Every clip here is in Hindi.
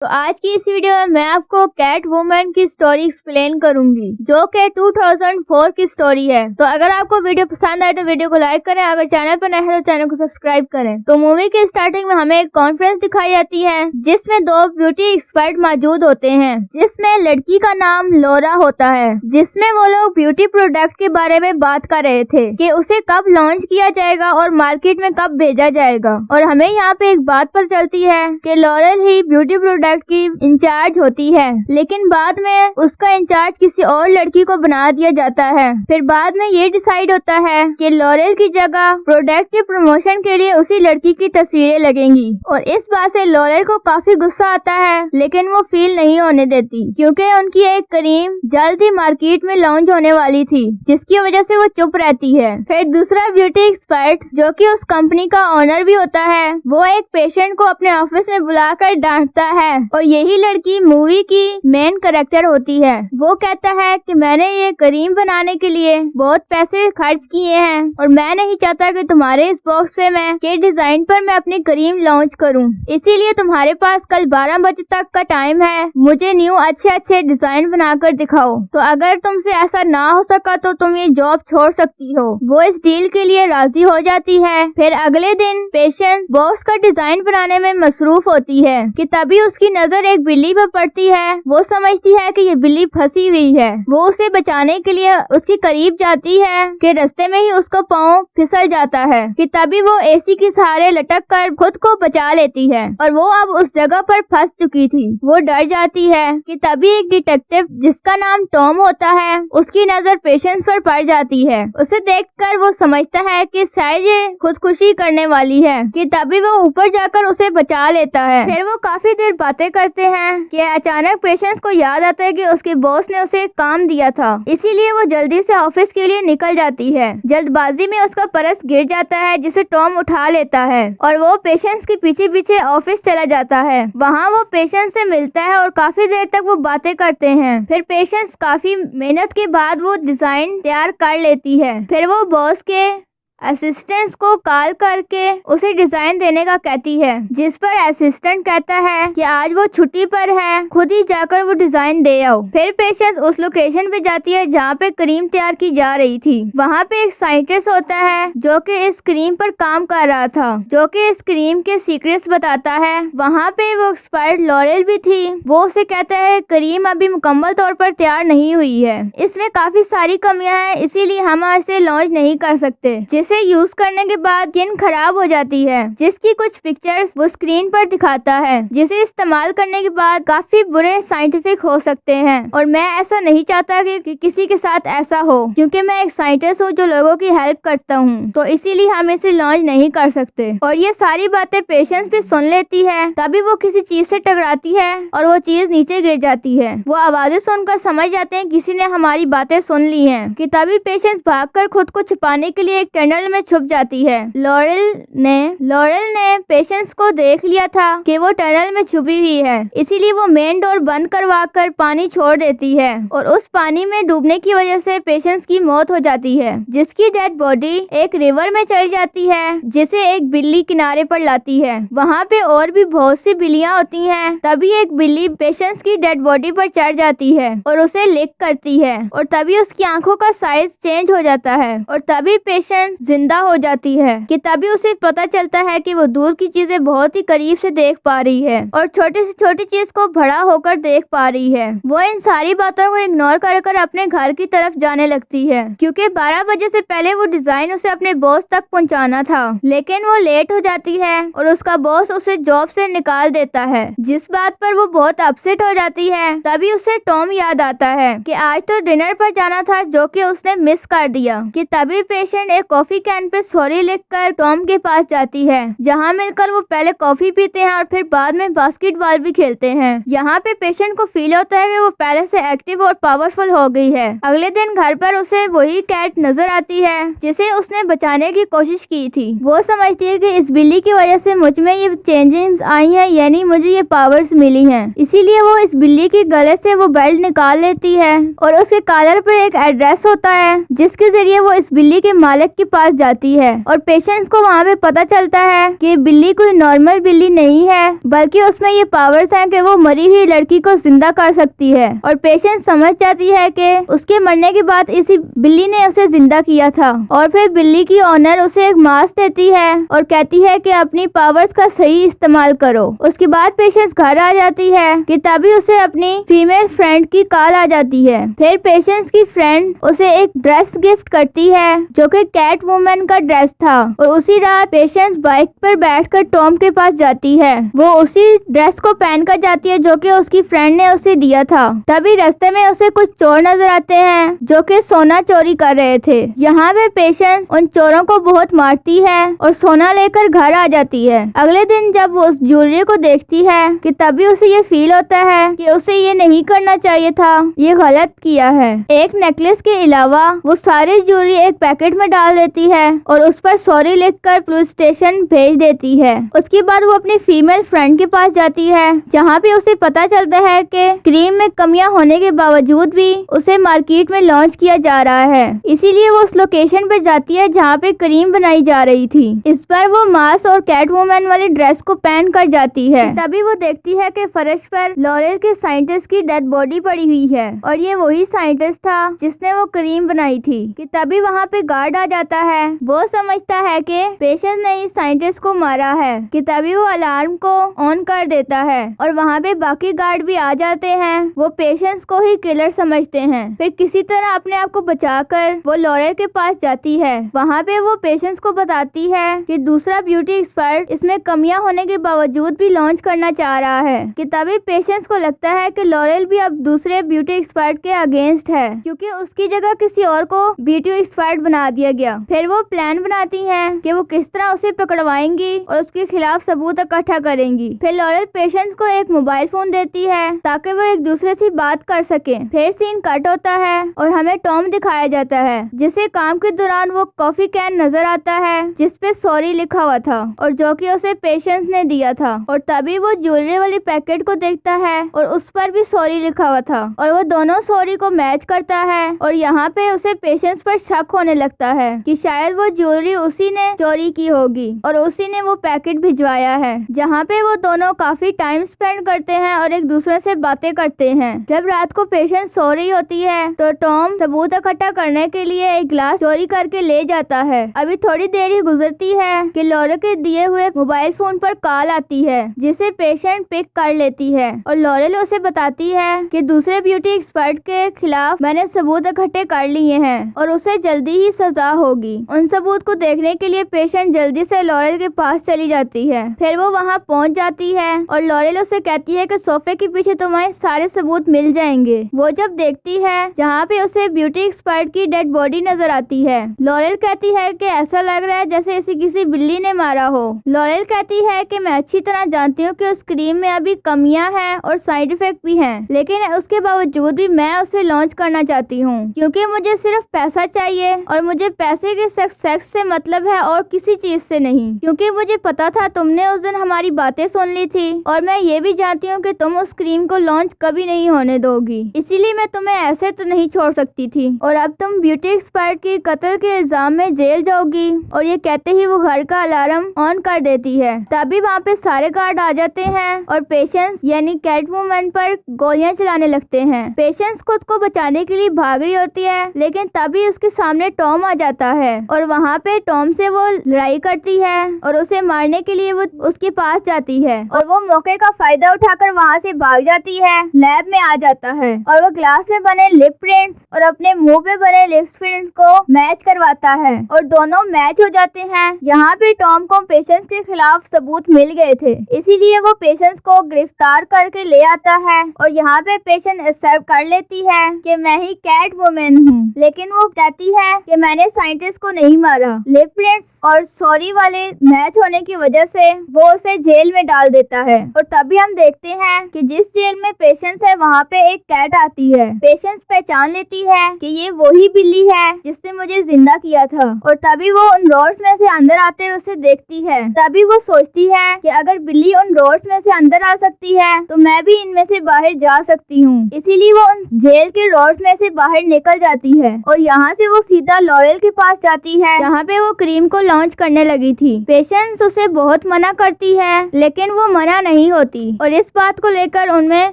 तो आज की इस वीडियो में मैं आपको कैट वुमन की स्टोरी एक्सप्लेन करूंगी, जो कि 2004 की स्टोरी है। तो अगर आपको वीडियो पसंद आए तो वीडियो को लाइक करें, अगर चैनल पर नए हैं तो चैनल को सब्सक्राइब करें। तो मूवी के स्टार्टिंग में हमें एक कॉन्फ्रेंस दिखाई जाती है, जिसमें दो ब्यूटी एक्सपर्ट मौजूद होते हैं, जिसमें लड़की का नाम लोरा होता है, जिसमें वो लोग ब्यूटी प्रोडक्ट के बारे में बात कर रहे थे कि उसे कब लॉन्च किया जाएगा और मार्केट में कब भेजा जाएगा। और हमें यहाँ पे एक बात पता चलती है कि लॉरेल ही ब्यूटी प्रोडक्ट की इंचार्ज होती है, लेकिन बाद में उसका इंचार्ज किसी और लड़की को बना दिया जाता है। फिर बाद में ये डिसाइड होता है कि लॉरेल की जगह प्रोडक्ट के प्रमोशन के लिए उसी लड़की की तस्वीरें लगेंगी। और इस बात से लॉरेल को काफी गुस्सा आता है, लेकिन वो फील नहीं होने देती, क्योंकि उनकी एक क्रीम जल्द ही मार्केट में लॉन्च होने वाली थी, जिसकी वजह से वो चुप रहती है। फिर दूसरा ब्यूटी एक्सपर्ट, जो कि उस कंपनी का ऑनर भी होता है, वो एक पेशेंट को अपने ऑफिस में बुलाकर डांटता है, और यही लड़की मूवी की मेन कैरेक्टर होती है। वो कहता है कि मैंने ये क्रीम बनाने के लिए बहुत पैसे खर्च किए हैं, और मैं नहीं चाहता कि तुम्हारे इस बॉक्स पे मैं के डिजाइन पर मैं अपनी क्रीम लॉन्च करूं। इसीलिए तुम्हारे पास कल 12 बजे तक का टाइम है, मुझे न्यू अच्छे डिजाइन बनाकर दिखाओ। तो अगर तुमसे ऐसा ना हो सका तो तुम ये जॉब छोड़ सकती हो। वो इस डील के लिए राजी हो जाती है। फिर अगले दिन पेशेंट बॉक्स का डिजाइन बनाने में मसरूफ होती है कि तभी उसकी नजर एक बिल्ली पर पड़ती है। वो समझती है कि ये बिल्ली फंसी हुई है। वो उसे बचाने के लिए उसके करीब जाती है कि रास्ते में ही उसका पाँव फिसल जाता है कि तभी वो एसी के सहारे लटक कर खुद को बचा लेती है, और वो अब उस जगह पर फंस चुकी थी। वो डर जाती है कि तभी एक डिटेक्टिव, जिसका नाम टॉम होता है, उसकी नजर पेशेंट पर पड़ जाती है। उसे देखकर वो समझता है कि शायद ये खुदकुशी करने वाली है कि तभी वो ऊपर जाकर उसे बचा लेता है। फिर वो काफी देर बातें करते हैं कि अचानक पेशेंट को याद आता है कि उसके बॉस ने उसे काम दिया था, इसीलिए वो जल्दी से ऑफिस के लिए निकल जाती है। जल्दबाजी में उसका पर्स गिर जाता है, जिसे टॉम उठा लेता है, और वो पेशेंट के पीछे पीछे ऑफिस चला जाता है। वहाँ वो पेशेंट से मिलता है और काफी देर तक वो बातें करते हैं। फिर पेशेंट काफी मेहनत के बाद वो डिजाइन तैयार कर लेती है। फिर वो बॉस के असिस्टेंट को कॉल करके उसे डिजाइन देने का कहती है, जिस पर असिस्टेंट कहता है कि आज वो छुट्टी पर है, खुद ही जाकर वो डिजाइन दे आओ। फिर पेशेंट उस लोकेशन पे जाती है जहाँ पे क्रीम तैयार की जा रही थी। वहाँ पे एक साइंटिस्ट होता है जो कि इस क्रीम पर काम कर रहा था, जो कि इस क्रीम के सीक्रेट्स बताता है। वहाँ पे वो एक्सपर्ट लॉरेल भी थी। वो उसे कहता है क्रीम अभी मुकम्मल तौर पर तैयार नहीं हुई है, इसमें काफी सारी कमियां हैं, इसीलिए हम इसे लॉन्च नहीं कर सकते। इसे यूज करने के बाद स्किन खराब हो जाती है, जिसकी कुछ पिक्चर्स वो स्क्रीन पर दिखाता है, जिसे इस्तेमाल करने के बाद काफी बुरे साइंटिफिक हो सकते हैं। और मैं ऐसा नहीं चाहता कि किसी के साथ ऐसा हो, क्योंकि मैं एक साइंटिस्ट हूँ जो लोगों की हेल्प करता हूँ, तो इसीलिए हम इसे लॉन्च नहीं कर सकते। और ये सारी बातें पेशेंट भी सुन लेती है। तभी वो किसी चीज से टकराती है और वो चीज नीचे गिर जाती है। वो आवाजें सुनकर समझ जाते हैं किसी ने हमारी बातें सुन ली है कि तभी पेशेंट भागकर खुद को छिपाने के लिए एक टनल में छुप जाती है। लॉरेल ने पेशेंट्स को देख लिया था कि वो टनल में छुपी हुई है, इसीलिए वो मेन डोर बंद करवाकर पानी छोड़ देती है, और उस पानी में डूबने की वजह से पेशेंट्स की मौत हो जाती है, जिसकी डेड बॉडी एक रिवर में चली जाती है, जिसे एक बिल्ली किनारे पर लाती है। वहाँ पे और भी बहुत सी बिल्लियाँ होती हैं। तभी एक बिल्ली पेशेंट्स की डेड बॉडी पर चढ़ जाती है और उसे लिक करती है, और तभी उसकी आंखों का साइज चेंज हो जाता है, और तभी पेशेंट जिंदा हो जाती है कि तभी उसे पता चलता है कि वो दूर की चीजें बहुत ही करीब से देख पा रही है, और छोटी से छोटी चीज को बड़ा होकर देख पा रही है। वो इन सारी बातों को इग्नोर कर अपने घर की तरफ जाने लगती है, क्योंकि 12 बजे से पहले वो डिजाइन उसे अपने बॉस तक पहुंचाना था। लेकिन वो लेट हो जाती है और उसका बॉस उसे जॉब से निकाल देता है, जिस बात पर वो बहुत अपसेट हो जाती है। तभी उसे टॉम याद आता है कि आज तो डिनर पर जाना था, जो कि उसने मिस कर दिया। कि तभी पेशेंट एक कॉफी कैन पे सॉरी लिखकर टॉम के पास जाती है, जहाँ मिलकर वो पहले कॉफी पीते हैं और फिर बाद में बास्केटबॉल भी खेलते हैं। यहाँ पे पेशेंट को फील होता है कि वो पहले से एक्टिव और पावरफुल हो गई है। अगले दिन घर पर उसे वही कैट नजर आती है जिसे उसने बचाने की कोशिश की थी। वो समझती है कि इस बिल्ली की वजह से मुझ में ये चेंजेस आई हैं, यानी मुझे ये पावर्स मिली हैं। इसीलिए वो इस बिल्ली के गले से वो बेल्ट निकाल लेती है और उसके कॉलर पर एक एड्रेस होता है, जिसके जरिए वो इस बिल्ली के मालिक के पास पास जाती है और पेशेंस को वहाँ पे पता चलता है कि बिल्ली कोई नॉर्मल बिल्ली नहीं है, बल्कि उसमें ये पावर्स हैं कि वो मरी हुई लड़की को जिंदा कर सकती है। और पेशेंस समझ जाती है कि उसके मरने के बाद इसी बिल्ली ने उसे जिंदा किया था। और फिर बिल्ली की ओनर उसे एक मास्क देती है और कहती है कि अपनी पावर्स का सही इस्तेमाल करो। उसके बाद पेशेंस घर आ जाती है कि तभी उसे अपनी फीमेल फ्रेंड की कॉल आ जाती है। फिर पेशेंस की फ्रेंड उसे एक ड्रेस गिफ्ट करती है जो कि कैट वुमन का ड्रेस था। और उसी रात पेशेंस बाइक पर बैठकर टॉम के पास जाती है। वो उसी ड्रेस को पहनकर जाती है जो कि उसकी फ्रेंड ने उसे दिया था। तभी रास्ते में उसे कुछ चोर नजर आते हैं जो कि सोना चोरी कर रहे थे। यहाँ पे पेशेंस उन चोरों को बहुत मारती है और सोना लेकर घर आ जाती है। अगले दिन जब वो उस ज्वेलरी को देखती है कि तभी उसे ये फील होता है कि उसे ये नहीं करना चाहिए था, ये गलत किया है। एक नेकलेस के अलावा वो सारी ज्वेलरी एक पैकेट में डाल देती है और उस पर सॉरी लिखकर पुलिस स्टेशन भेज देती है। उसके बाद वो अपनी फीमेल फ्रेंड के पास जाती है जहाँ पे उसे पता चलता है कि क्रीम में कमियां होने के बावजूद भी उसे मार्केट में लॉन्च किया जा रहा है। इसीलिए वो उस लोकेशन पे जाती है जहाँ पे क्रीम बनाई जा रही थी। इस पर वो मास्क और कैट वुमन वाली ड्रेस को पहन कर जाती है। तभी वो देखती है कि फर्श पर लॉरेल के साइंटिस्ट की डेड बॉडी पड़ी हुई है और ये वही साइंटिस्ट था जिसने वो क्रीम बनाई थी। कि तभी वहाँ पे गार्ड आ जाता है। वो समझता है कि पेशेंस ने इस साइंटिस्ट को मारा है। कि तभी वो अलार्म को ऑन कर देता है और वहाँ पे बाकी गार्ड भी आ जाते हैं। वो पेशेंस को ही किलर समझते हैं। फिर किसी तरह अपने आप को बचाकर वो लॉरेल के पास जाती है। वहाँ पे वो पेशेंस को बताती है कि दूसरा ब्यूटी एक्सपर्ट इसमें कमियां होने के बावजूद भी लॉन्च करना चाह रहा है। कि तभी पेशेंस को लगता है कि लॉरेल भी अब दूसरे ब्यूटी एक्सपर्ट के अगेंस्ट है क्योंकि उसकी जगह किसी और को ब्यूटी एक्सपर्ट बना दिया गया। फिर वो प्लान बनाती हैं कि वो किस तरह उसे पकड़वाएंगी और उसके खिलाफ सबूत इकट्ठा करेंगी। फिर लॉरेल पेशेंस को एक मोबाइल फोन देती है ताकि वो एक दूसरे से बात कर सके। फिर सीन कट होता है और हमें टॉम दिखाया जाता है जिसे काम के दौरान वो कॉफी कैन नजर आता है जिसपे सॉरी लिखा हुआ था और जो कि उसे पेशेंस ने दिया था। और तभी वो ज्वेलरी वाली पैकेट को देखता है और उस पर भी सॉरी लिखा हुआ था और वो दोनों सॉरी को मैच करता है। और यहाँ पे उसे पेशेंस पर शक होने लगता है कि शायद वो ज्वेलरी उसी ने चोरी की होगी और उसी ने वो पैकेट भिजवाया है। जहाँ पे वो दोनों काफी टाइम स्पेंड करते हैं और एक दूसरे से बातें करते हैं। जब रात को पेशेंस सो रही होती है तो टॉम सबूत इकट्ठा करने के लिए एक ग्लास चोरी करके ले जाता है। अभी थोड़ी देर ही गुजरती है कि लॉरेल के दिए हुए मोबाइल फोन पर कॉल आती है जिसे पेशेंट पिक कर लेती है और लॉरेल उसे बताती है कि दूसरे ब्यूटी एक्सपर्ट के खिलाफ मैंने सबूत इकट्ठे कर लिए हैं और उसे जल्दी ही सजा होगी। उन सबूत को देखने के लिए पेशेंट जल्दी से लॉरेल के पास चली जाती है। फिर वो वहाँ पहुँच जाती है और लॉरेल उसे कहती है कि सोफे के पीछे तुम्हें सारे सबूत मिल जाएंगे। वो जब देखती है जहाँ पे उसे ब्यूटी एक्सपर्ट की डेड बॉडी नजर आती है। लॉरेल कहती है कि ऐसा लग रहा है जैसे इसे किसी बिल्ली ने मारा हो। लॉरेल कहती है कि मैं अच्छी तरह जानती हूँ कि उस क्रीम में अभी कमियां हैं और साइड इफेक्ट भी हैं, लेकिन उसके बावजूद भी मैं उसे लॉन्च करना चाहती हूँ क्योंकि मुझे सिर्फ पैसा चाहिए और मुझे पैसे के सेक्स से मतलब है और किसी चीज से नहीं। क्योंकि मुझे पता था तुमने उस दिन हमारी बातें सुन ली थी और मैं ये भी जानती हूँ कि तुम उस क्रीम को लॉन्च कभी नहीं होने दोगी, इसीलिए मैं तुम्हें ऐसे तो नहीं छोड़ सकती थी और अब तुम ब्यूटी एक्सपर्ट की कत्ल के इल्जाम में जेल जाओगी। और ये कहते ही वो घर का अलार्म ऑन कर देती है। तभी वहाँ पे सारे गार्ड आ जाते हैं और पेशेंस यानी कैट वुमन पर गोलियां चलाने लगते हैं। पेशेंस खुद को बचाने के लिए भाग रही होती है लेकिन तभी उसके सामने टॉम आ जाता है और वहाँ पे टॉम से वो लड़ाई करती है और उसे मारने के लिए वो उसके पास जाती है और वो मौके का फायदा उठाकर वहाँ से भाग जाती है। लैब में आ जाता है और वो ग्लास में बने लिप प्रिंट्स और अपने मुंह पे बने लिप प्रिंट्स को मैच करवाता है और दोनों मैच हो जाते हैं। यहाँ पे टॉम को पेशेंस के खिलाफ सबूत मिल गए थे, इसीलिए वो पेशेंस को गिरफ्तार करके ले आता है और यहाँ पे पेशेंस एक्सेप्ट कर लेती है कि मैं ही कैट वुमन हूँ। लेकिन वो कहती है कि मैंने साइंटिस्ट को नहीं मारा। लिप प्रिंट्स और सॉरी वाले मैच होने की वजह से वो उसे जेल में डाल देता है और तभी हम देखते हैं कि जिस जेल में पेशेंस है वहाँ पे एक कैट आती है। पेशेंस पहचान लेती है कि ये वही बिल्ली है जिसने मुझे जिंदा किया था और तभी वो उन रोड्स में से अंदर आते हुए उसे देखती है। तभी वो सोचती है कि अगर बिल्ली उन रोड्स में से अंदर आ सकती है तो मैं भी इनमें से बाहर जा सकती हूँ। इसीलिए वो उन जेल के रोड्स में से बाहर निकल जाती है और यहाँ से वो सीधा लॉरेल के पास जाती जाती है जहाँ पे वो क्रीम को लॉन्च करने लगी थी। पेशेंस उसे बहुत मना करती है लेकिन वो मना नहीं होती और इस बात को लेकर उनमें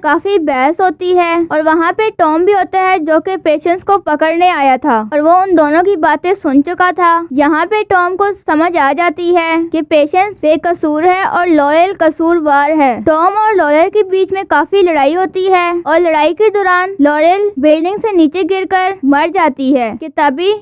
काफी बहस होती है। और वहाँ पे टॉम भी होता है जो कि पेशेंस को पकड़ने आया था और वो उन दोनों की बातें सुन चुका था। यहाँ पे टॉम को समझ आ जाती है कि पेशेंस बेकसूर है और लॉयल कसूरवार है। टॉम और लॉरेल के बीच में काफी लड़ाई होती है और लड़ाई के दौरान लॉरेल बिल्डिंग से नीचे गिरकर मर जाती है कि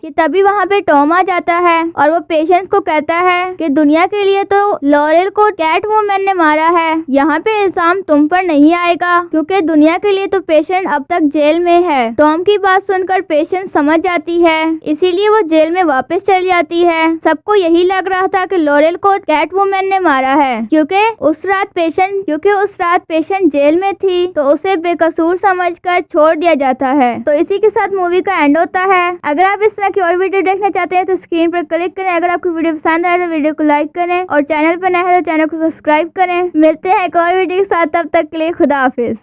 तभी वहाँ पे टॉम आ जाता है और वो पेशेंस को कहता है कि दुनिया के लिए तो लॉरेल को कैटवुमन ने मारा है, यहाँ पे इल्जाम तुम पर नहीं आएगा क्योंकि दुनिया के लिए तो पेशेंस अब तक जेल में है। टॉम की बात सुनकर पेशेंस समझ जाती है, इसीलिए वो जेल में वापस चली जाती है। सबको यही लग रहा था कि लॉरेल को कैटवुमन ने मारा है क्योंकि उस रात पेशेंस जेल में थी तो उसे बेकसूर समझकर छोड़ दिया जाता है। तो इसी के साथ मूवी का एंड होता है। अगर आप इस तरह की और वीडियो देखना चाहते हैं तो स्क्रीन पर क्लिक करें। अगर आपको वीडियो पसंद आए तो वीडियो को लाइक करें और चैनल पर नए हैं तो चैनल को सब्सक्राइब करें। मिलते हैं एक और वीडियो के साथ, तब तक के लिए खुदा हाफिज।